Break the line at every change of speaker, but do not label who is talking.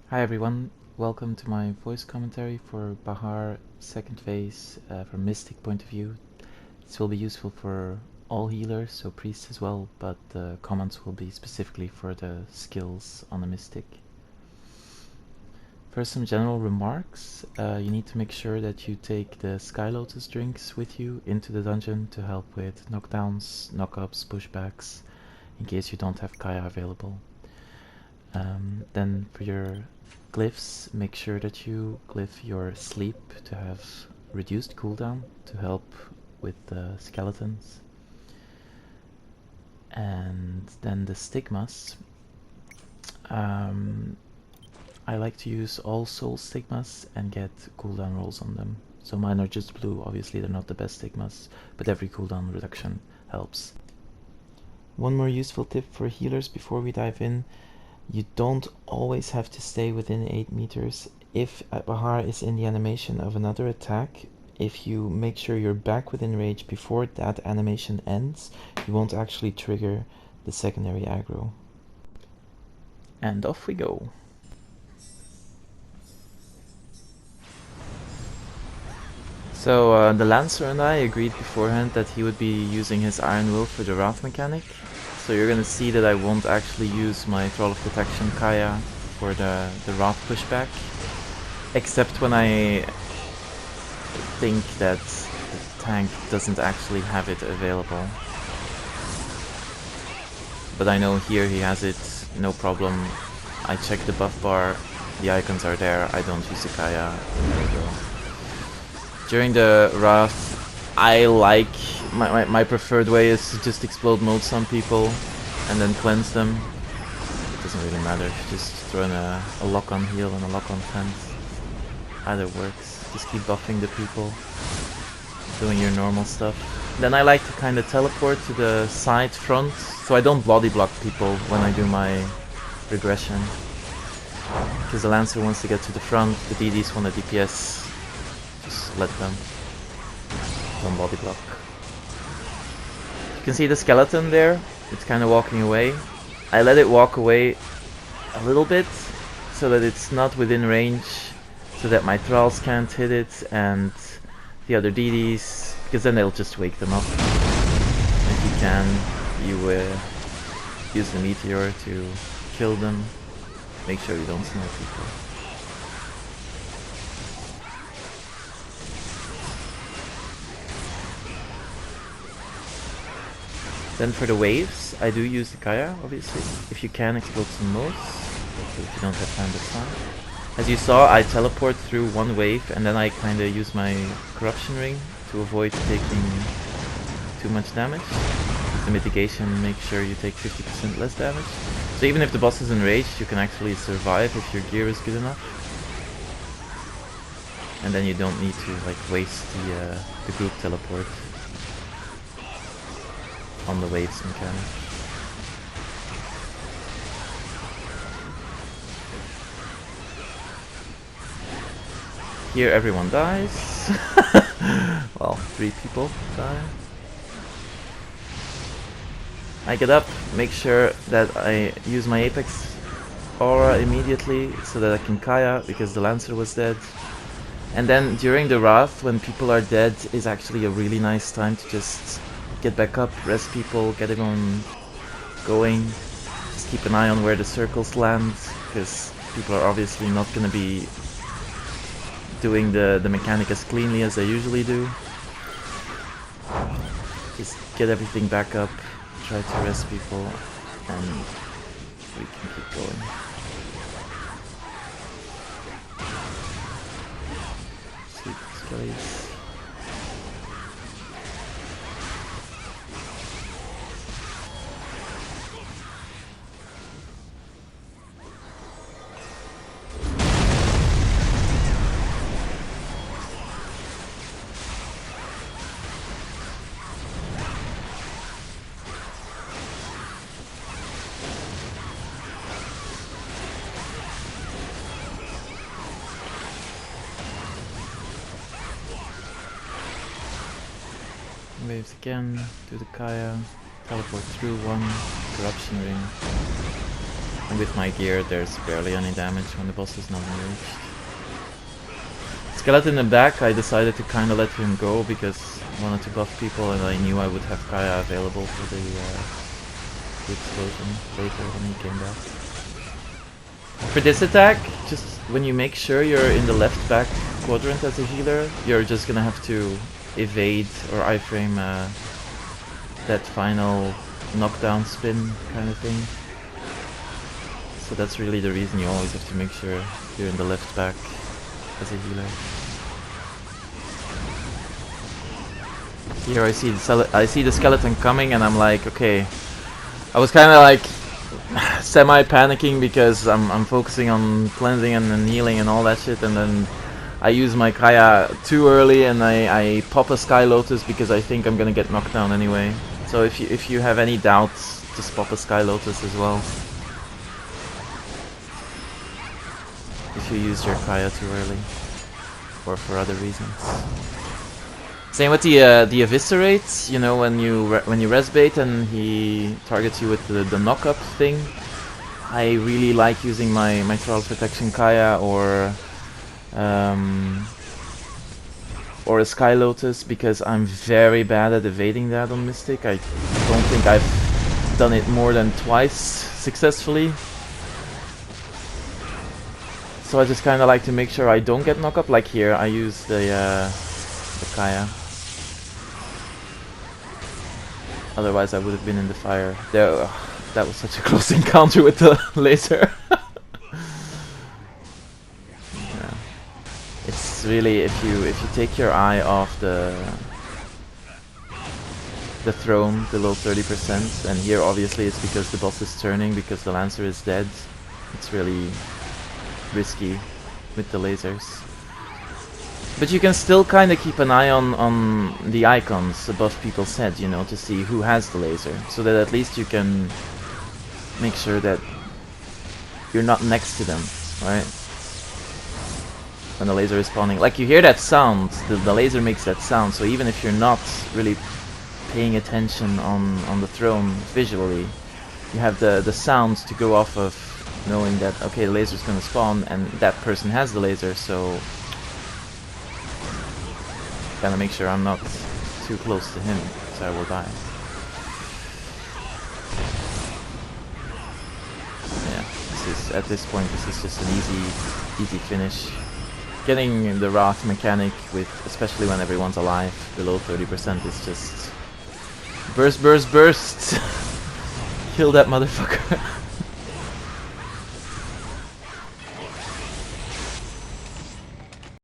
Hi everyone, welcome to my voice commentary for Bahaar second phase from Mystic point of view. This will be useful for all healers, so priests as well, but the comments will be specifically for the skills on the Mystic. First, some general remarks. You need to make sure that you take the Sky Lotus drinks with you into the dungeon to help with knockdowns, knockups, pushbacks, in case you don't have Kaya available. Then for your glyphs, make sure that you glyph your sleep to have reduced cooldown to help with the skeletons. And then the stigmas. I like to use all soul stigmas and get cooldown rolls on them. So mine are just blue, obviously they're not the best stigmas, but every cooldown reduction helps. One more useful tip for healers before we dive in. You don't always have to stay within 8 meters. If Bahaar is in the animation of another attack, if you make sure you're back within range before that animation ends, you won't actually trigger the secondary aggro. And off we go. So the Lancer and I agreed beforehand that he would be using his Iron Will for the Wrath mechanic. So you're gonna see that I won't actually use my Thrall of Protection Kaya for the Wrath pushback, except when I think that the tank doesn't actually have it available. But I know here he has it, no problem. I check the buff bar, the icons are there, I don't use the Kaya, there we go. During the Wrath, I like, my preferred way is to just explode mode some people and then cleanse them. It doesn't really matter if you just throw in a lock-on heal and a lock-on cleanse. Either works. Just keep buffing the people, doing your normal stuff. Then I like to kind of teleport to the side front, so I don't body block people when I do my regression. Because the Lancer wants to get to the front, the DDs want the DPS. Just let them. Don't body block. You can see the skeleton there. It's kind of walking away. I let it walk away a little bit so that it's not within range, so that my thralls can't hit it and the other DDs, because then they'll just wake them up. If you can, you use the meteor to kill them. Make sure you don't snipe people. Then for the waves, I do use the Kaya, obviously. If you can, explode some modes. If you don't have time, that's fine. As you saw, I teleport through one wave, and then I kinda use my Corruption Ring to avoid taking too much damage. The mitigation makes sure you take 50% less damage. So even if the boss is enraged, you can actually survive if your gear is good enough. And then you don't need to like waste the group teleport on the waves mechanic. Here everyone dies. Well, 3 people die. I get up, make sure that I use my Apex aura immediately so that I can Kaya because the Lancer was dead. And then during the Wrath, when people are dead, is actually a really nice time to just get back up, rest people, get everyone going. Just keep an eye on where the circles land, because people are obviously not going to be doing the mechanic as cleanly as they usually do. Just get everything back up, try to rest people, and we can keep going. Sweet skellies. Waves again, do the Kaya, teleport through one, Corruption Ring. And with my gear, there's barely any damage when the boss is not engaged. Skeleton in the back, I decided to kind of let him go because I wanted to buff people and I knew I would have Kaya available for the explosion later when he came back. For this attack, just when you make sure you're in the left back quadrant as a healer, you're just gonna have to evade or iframe that final knockdown spin kind of thing. So that's really the reason you always have to make sure you're in the left back as a healer. Here I see the skeleton coming and I'm like, okay. I was kind of like semi-panicking because I'm focusing on cleansing and healing and all that shit, and then I use my Kaya too early and I pop a Sky Lotus because I think I'm gonna get knocked down anyway. So if you have any doubts, just pop a Sky Lotus as well. If you use your Kaya too early, or for other reasons. Same with the eviscerate. You know, when you res bait and he targets you with the knock up thing. I really like using my Thrall Protection Kaya or a Sky Lotus because I'm very bad at evading that on Mystic. I don't think I've done it more than twice successfully. So I just kind of like to make sure I don't get knocked up. Like here, I use the Kaya. Otherwise, I would have been in the fire. There, that was such a close encounter with the laser. Yeah. It's really if you take your eye off the throne below 30%, and here obviously it's because the boss is turning because the Lancer is dead. It's really risky with the lasers. But you can still kind of keep an eye on the icons above people's heads, you know, to see who has the laser, so that at least you can make sure that you're not next to them, right? When the laser is spawning. Like, you hear that sound, the laser makes that sound, so even if you're not really paying attention on the throne visually, you have the sounds to go off of, knowing that, okay, the laser's gonna spawn and that person has the laser, so gotta make sure I'm not too close to him, so I will die. Yeah, at this point this is just an easy finish. Getting the Wrath mechanic with, especially when everyone's alive, below 30% is just burst, burst, burst. Kill that motherfucker.